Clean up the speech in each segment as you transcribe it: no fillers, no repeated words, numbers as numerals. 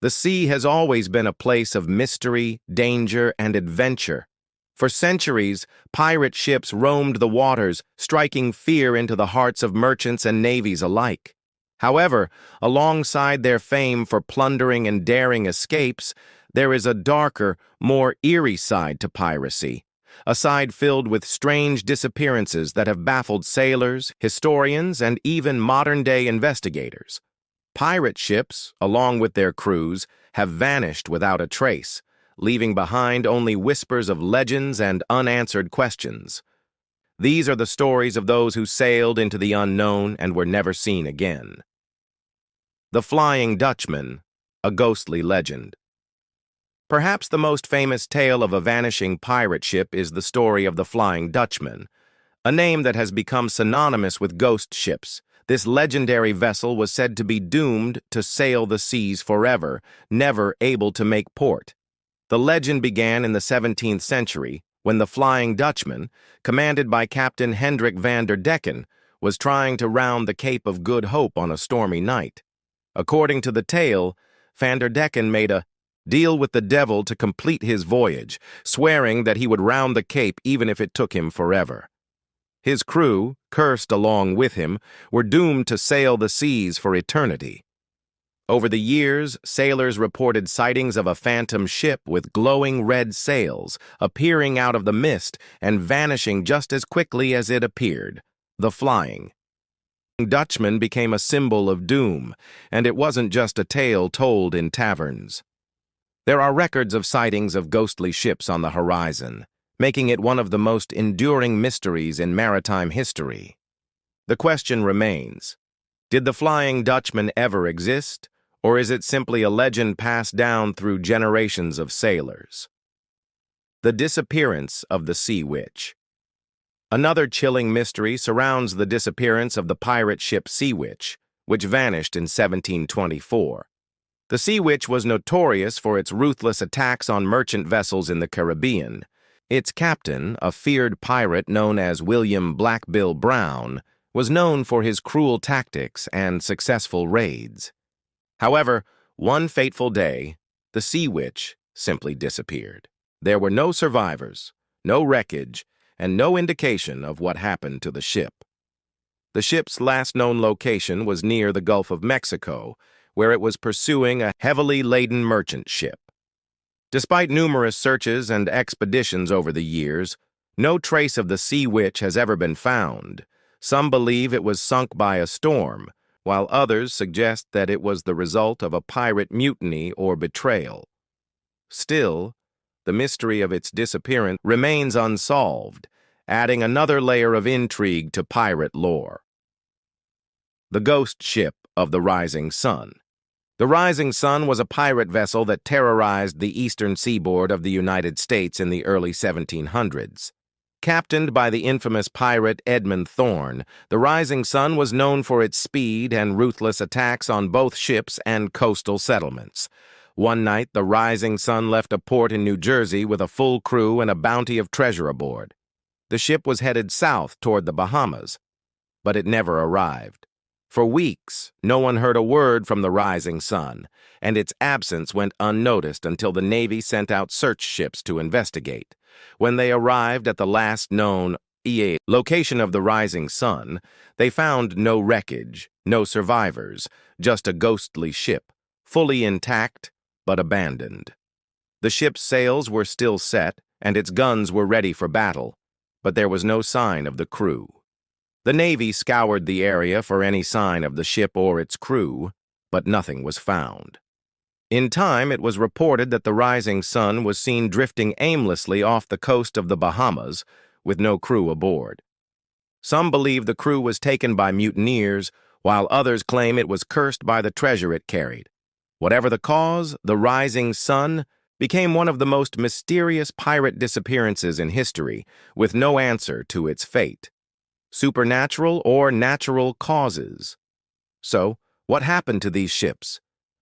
The sea has always been a place of mystery, danger, and adventure. For centuries, pirate ships roamed the waters, striking fear into the hearts of merchants and navies alike. However, alongside their fame for plundering and daring escapes, there is a darker, more eerie side to piracy, a side filled with strange disappearances that have baffled sailors, historians, and even modern-day investigators. Pirate ships, along with their crews, have vanished without a trace, leaving behind only whispers of legends and unanswered questions. These are the stories of those who sailed into the unknown and were never seen again. The Flying Dutchman, a ghostly legend. Perhaps the most famous tale of a vanishing pirate ship is the story of the Flying Dutchman, a name that has become synonymous with ghost ships. This legendary vessel was said to be doomed to sail the seas forever, never able to make port. The legend began in the 17th century, when the Flying Dutchman, commanded by Captain Hendrik van der Decken, was trying to round the Cape of Good Hope on a stormy night. According to the tale, van der Decken made a deal with the devil to complete his voyage, swearing that he would round the Cape even if it took him forever. His crew, cursed along with him, were doomed to sail the seas for eternity. Over the years, sailors reported sightings of a phantom ship with glowing red sails, appearing out of the mist and vanishing just as quickly as it appeared. The Flying Dutchman became a symbol of doom, and it wasn't just a tale told in taverns. There are records of sightings of ghostly ships on the horizon, making it one of the most enduring mysteries in maritime history. The question remains, did the Flying Dutchman ever exist, or is it simply a legend passed down through generations of sailors? The disappearance of the Sea Witch. Another chilling mystery surrounds the disappearance of the pirate ship Sea Witch, which vanished in 1724. The Sea Witch was notorious for its ruthless attacks on merchant vessels in the Caribbean. Its captain, a feared pirate known as William Blackbill Brown, was known for his cruel tactics and successful raids. However, one fateful day, the Sea Witch simply disappeared. There were no survivors, no wreckage, and no indication of what happened to the ship. The ship's last known location was near the Gulf of Mexico, where it was pursuing a heavily laden merchant ship. Despite numerous searches and expeditions over the years, no trace of the Sea Witch has ever been found. Some believe it was sunk by a storm, while others suggest that it was the result of a pirate mutiny or betrayal. Still, the mystery of its disappearance remains unsolved, adding another layer of intrigue to pirate lore. The Ghost Ship of the Rising Sun. The Rising Sun was a pirate vessel that terrorized the eastern seaboard of the United States in the early 1700s. Captained by the infamous pirate Edmund Thorne, the Rising Sun was known for its speed and ruthless attacks on both ships and coastal settlements. One night, the Rising Sun left a port in New Jersey with a full crew and a bounty of treasure aboard. The ship was headed south toward the Bahamas, but it never arrived. For weeks, no one heard a word from the Rising Sun, and its absence went unnoticed until the Navy sent out search ships to investigate. When they arrived at the last known location of the Rising Sun, they found no wreckage, no survivors, just a ghostly ship, fully intact but abandoned. The ship's sails were still set, and its guns were ready for battle, but there was no sign of the crew. The Navy scoured the area for any sign of the ship or its crew, but nothing was found. In time, it was reported that the Rising Sun was seen drifting aimlessly off the coast of the Bahamas, with no crew aboard. Some believe the crew was taken by mutineers, while others claim it was cursed by the treasure it carried. Whatever the cause, the Rising Sun became one of the most mysterious pirate disappearances in history, with no answer to its fate. Supernatural or natural causes. So, what happened to these ships?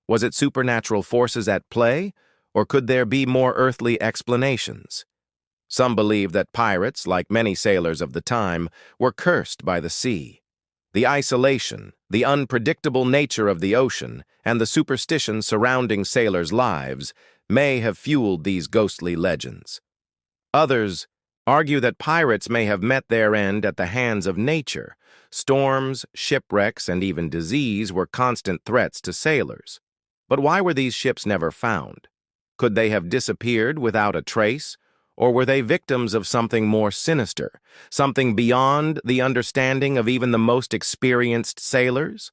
Was it supernatural forces at play, or could there be more earthly explanations? Some believe that pirates, like many sailors of the time, were cursed by the sea. The isolation, the unpredictable nature of the ocean, and the superstition surrounding sailors' lives may have fueled these ghostly legends. Others argue that pirates may have met their end at the hands of nature. Storms, shipwrecks, and even disease were constant threats to sailors. But why were these ships never found? Could they have disappeared without a trace? Or were they victims of something more sinister, something beyond the understanding of even the most experienced sailors?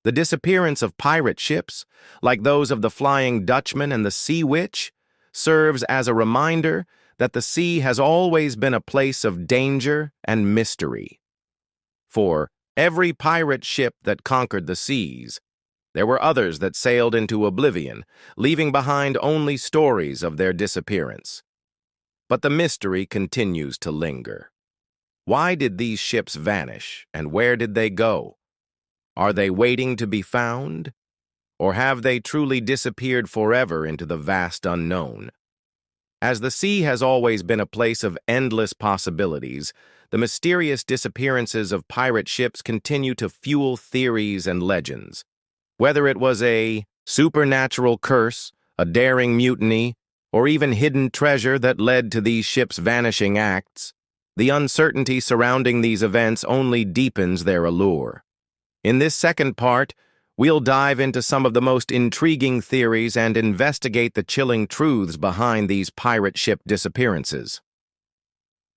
The disappearance of pirate ships, like those of the Flying Dutchman and the Sea Witch, serves as a reminder that the sea has always been a place of danger and mystery. For every pirate ship that conquered the seas, there were others that sailed into oblivion, leaving behind only stories of their disappearance. But the mystery continues to linger. Why did these ships vanish, and where did they go? Are they waiting to be found? Or have they truly disappeared forever into the vast unknown? As the sea has always been a place of endless possibilities, the mysterious disappearances of pirate ships continue to fuel theories and legends. Whether it was a supernatural curse, a daring mutiny, or even hidden treasure that led to these ships' vanishing acts, the uncertainty surrounding these events only deepens their allure. In this second part, we'll dive into some of the most intriguing theories and investigate the chilling truths behind these pirate ship disappearances.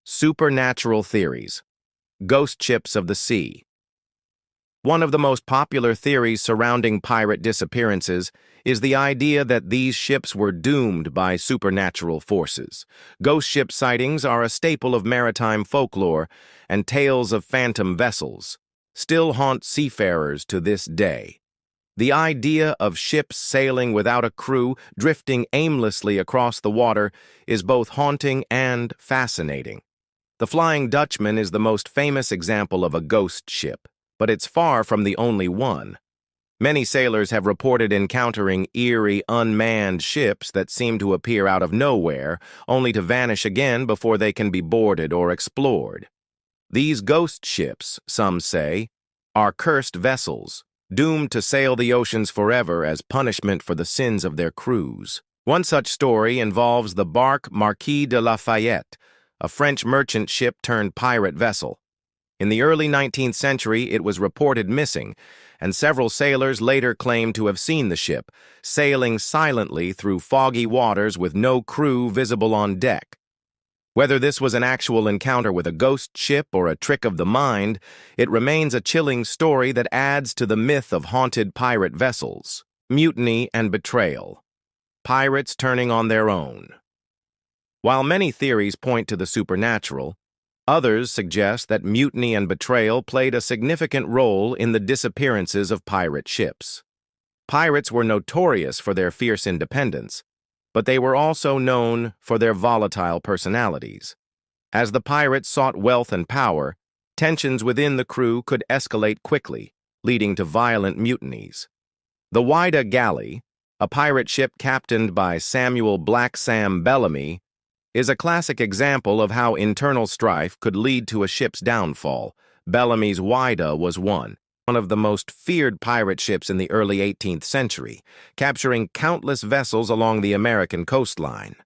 Supernatural theories. Ghost ships of the sea. One of the most popular theories surrounding pirate disappearances is the idea that these ships were doomed by supernatural forces. Ghost ship sightings are a staple of maritime folklore, and tales of phantom vessels still haunt seafarers to this day. The idea of ships sailing without a crew, drifting aimlessly across the water, is both haunting and fascinating. The Flying Dutchman is the most famous example of a ghost ship, but it's far from the only one. Many sailors have reported encountering eerie, unmanned ships that seem to appear out of nowhere, only to vanish again before they can be boarded or explored. These ghost ships, some say, are cursed vessels, doomed to sail the oceans forever as punishment for the sins of their crews. One such story involves the barque Marquis de Lafayette, a French merchant ship turned pirate vessel. In the early 19th century, it was reported missing, and several sailors later claimed to have seen the ship, sailing silently through foggy waters with no crew visible on deck. Whether this was an actual encounter with a ghost ship or a trick of the mind, it remains a chilling story that adds to the myth of haunted pirate vessels. Mutiny and betrayal. Pirates turning on their own. While many theories point to the supernatural, others suggest that mutiny and betrayal played a significant role in the disappearances of pirate ships. Pirates were notorious for their fierce independence, but they were also known for their volatile personalities. As the pirates sought wealth and power, tensions within the crew could escalate quickly, leading to violent mutinies. The Whydah Galley, a pirate ship captained by Samuel Black Sam Bellamy, is a classic example of how internal strife could lead to a ship's downfall. Bellamy's Whydah was one of the most feared pirate ships in the early 18th century, capturing countless vessels along the American coastline.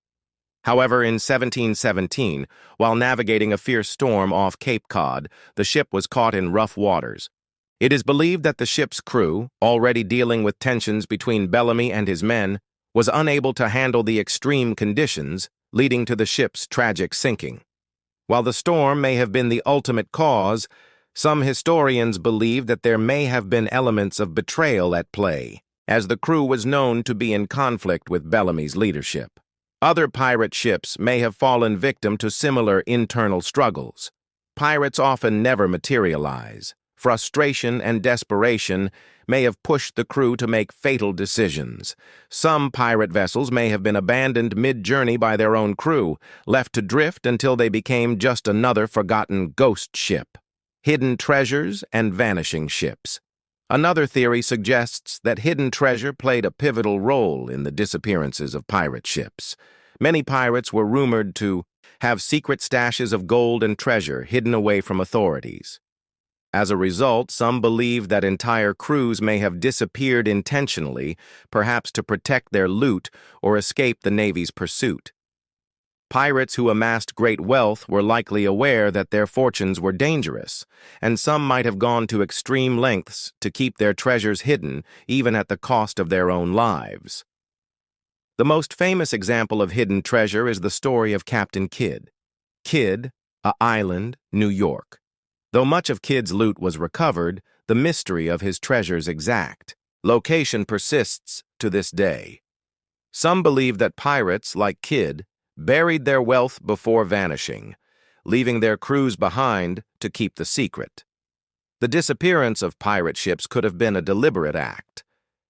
However, in 1717, while navigating a fierce storm off Cape Cod, the ship was caught in rough waters. It is believed that the ship's crew, already dealing with tensions between Bellamy and his men, was unable to handle the extreme conditions, leading to the ship's tragic sinking. While the storm may have been the ultimate cause, some historians believe that there may have been elements of betrayal at play, as the crew was known to be in conflict with Bellamy's leadership. Other pirate ships may have fallen victim to similar internal struggles. Pirates often never materialize. Frustration and desperation may have pushed the crew to make fatal decisions. Some pirate vessels may have been abandoned mid-journey by their own crew, left to drift until they became just another forgotten ghost ship. Hidden treasures and vanishing ships. Another theory suggests that hidden treasure played a pivotal role in the disappearances of pirate ships. Many pirates were rumored to have secret stashes of gold and treasure hidden away from authorities. As a result, some believe that entire crews may have disappeared intentionally, perhaps to protect their loot or escape the Navy's pursuit. Pirates who amassed great wealth were likely aware that their fortunes were dangerous, and some might have gone to extreme lengths to keep their treasures hidden, even at the cost of their own lives. The most famous example of hidden treasure is the story of Captain Kidd. Kidd, Island, New York. Though much of Kidd's loot was recovered, the mystery of his treasure's exact location persists to this day. Some believe that pirates, like Kidd, buried their wealth before vanishing, leaving their crews behind to keep the secret. The disappearance of pirate ships could have been a deliberate act.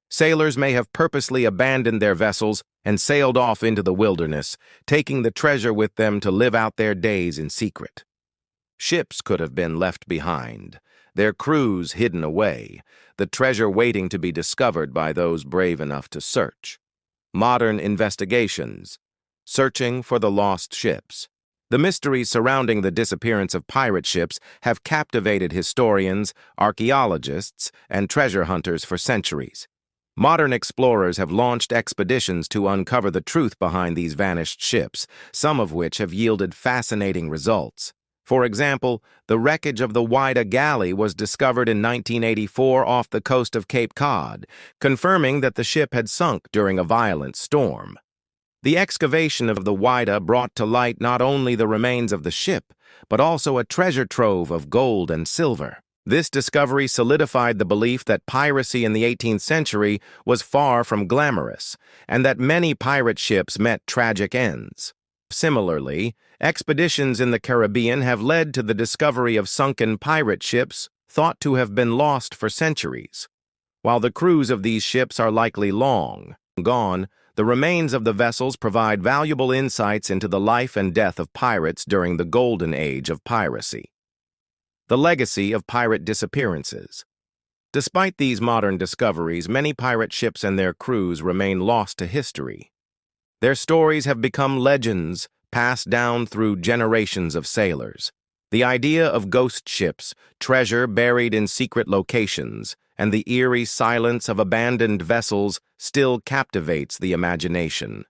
Sailors may have purposely abandoned their vessels and sailed off into the wilderness, taking the treasure with them to live out their days in secret. Ships could have been left behind, their crews hidden away, the treasure waiting to be discovered by those brave enough to search. Modern investigations. Searching for the lost ships. The mysteries surrounding the disappearance of pirate ships have captivated historians, archaeologists, and treasure hunters for centuries. Modern explorers have launched expeditions to uncover the truth behind these vanished ships, some of which have yielded fascinating results. For example, the wreckage of the Whydah galley was discovered in 1984 off the coast of Cape Cod, confirming that the ship had sunk during a violent storm. The excavation of the Whydah brought to light not only the remains of the ship, but also a treasure trove of gold and silver. This discovery solidified the belief that piracy in the 18th century was far from glamorous, and that many pirate ships met tragic ends. Similarly, expeditions in the Caribbean have led to the discovery of sunken pirate ships thought to have been lost for centuries. While the crews of these ships are likely long gone, the remains of the vessels provide valuable insights into the life and death of pirates during the golden age of piracy. The legacy of pirate disappearances. Despite these modern discoveries, many pirate ships and their crews remain lost to history. Their stories have become legends passed down through generations of sailors. The idea of ghost ships, treasure buried in secret locations, and the eerie silence of abandoned vessels still captivates the imagination.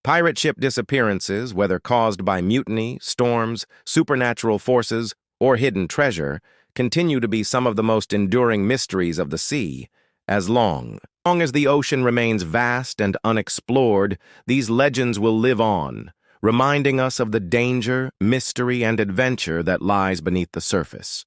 Pirate ship disappearances, whether caused by mutiny, storms, supernatural forces, or hidden treasure, continue to be some of the most enduring mysteries of the sea. As long as the ocean remains vast and unexplored, these legends will live on, reminding us of the danger, mystery, and adventure that lies beneath the surface.